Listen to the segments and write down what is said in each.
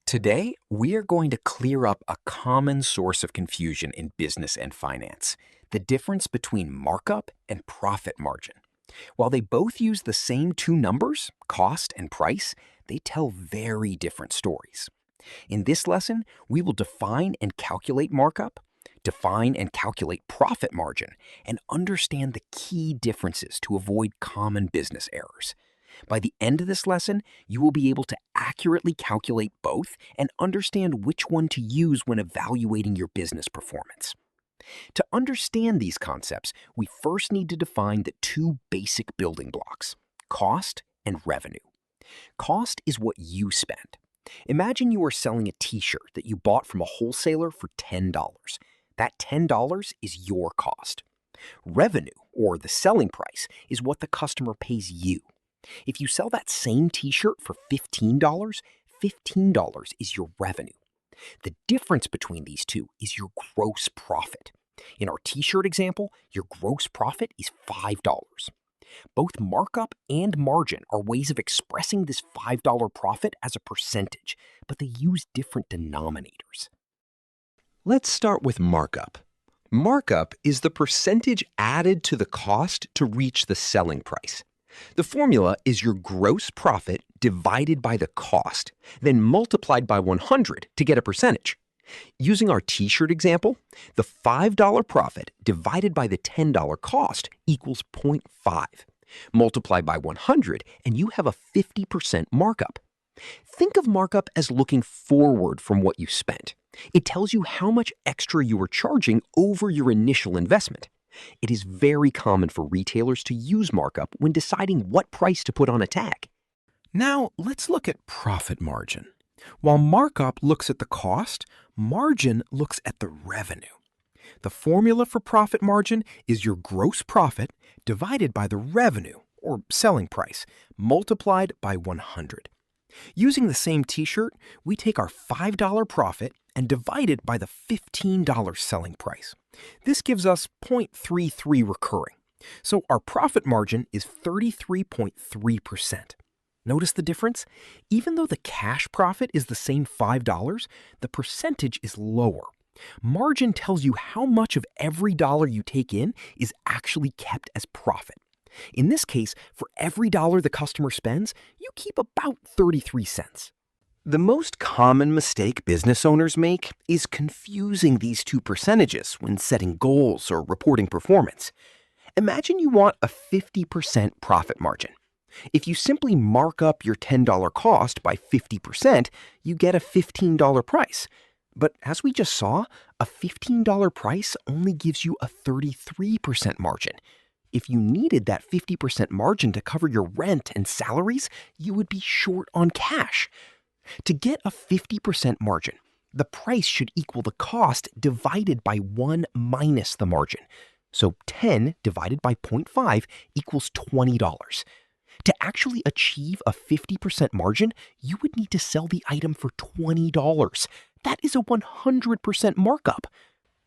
Today, we are going to clear up a common source of confusion in business and finance: the difference between markup and profit margin. While they both use the same two numbers, cost and price, they tell very different stories. In this lesson, we will define and calculate markup, define and calculate profit margin, and understand the key differences to avoid common business errors. By the end of this lesson, you will be able to accurately calculate both and understand which one to use when evaluating your business performance. To understand these concepts, we first need to define the two basic building blocks: cost and revenue. Cost is what you spend. Imagine you are selling a t-shirt that you bought from a wholesaler for $10. That $10 is your cost. Revenue, or the selling price, is what the customer pays you. If you sell that same t-shirt for $15, $15 is your revenue. The difference between these two is your gross profit. In our t-shirt example, your gross profit is $5. Both markup and margin are ways of expressing this $5 profit as a percentage, but they use different denominators. Let's start with markup. Markup is the percentage added to the cost to reach the selling price. The formula is your gross profit divided by the cost, then multiplied by 100 to get a percentage. Using our t-shirt example, the $5 profit divided by the $10 cost equals 0.5. Multiply by 100 and you have a 50% markup. Think of markup as looking forward from what you spent. It tells you how much extra you are charging over your initial investment. It is very common for retailers to use markup when deciding what price to put on a tag. Now, let's look at profit margin. While markup looks at the cost, margin looks at the revenue. The formula for profit margin is your gross profit divided by the revenue, or selling price, multiplied by 100. Using the same t-shirt, we take our $5 profit and divide it by the $15 selling price. This gives us 0.33 recurring. So our profit margin is 33.3%. Notice the difference? Even though the cash profit is the same $5, the percentage is lower. Margin tells you how much of every dollar you take in is actually kept as profit. In this case, for every dollar the customer spends, you keep about 33 cents. The most common mistake business owners make is confusing these two percentages when setting goals or reporting performance. Imagine you want a 50% profit margin. If you simply mark up your $10 cost by 50%, you get a $15 price. But as we just saw, a $15 price only gives you a 33% margin. If you needed that 50% margin to cover your rent and salaries, you would be short on cash. To get a 50% margin, the price should equal the cost divided by 1 minus the margin. So 10 divided by 0.5 equals $20. To actually achieve a 50% margin, you would need to sell the item for $20. That is a 100% markup.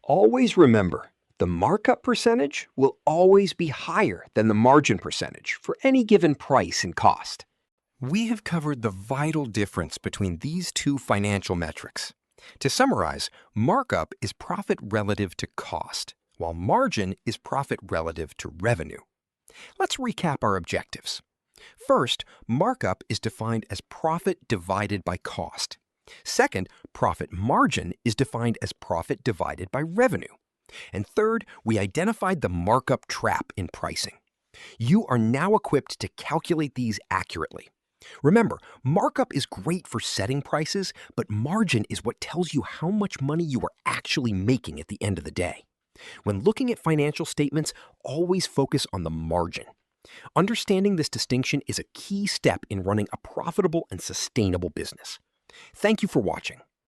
Always remember, the markup percentage will always be higher than the margin percentage for any given price and cost. We have covered the vital difference between these two financial metrics. To summarize, markup is profit relative to cost, while margin is profit relative to revenue. Let's recap our objectives. First, markup is defined as profit divided by cost. Second, profit margin is defined as profit divided by revenue. And third, we identified the markup trap in pricing. You are now equipped to calculate these accurately. Remember, markup is great for setting prices, but margin is what tells you how much money you are actually making at the end of the day. When looking at financial statements, always focus on the margin. Understanding this distinction is a key step in running a profitable and sustainable business. Thank you for watching.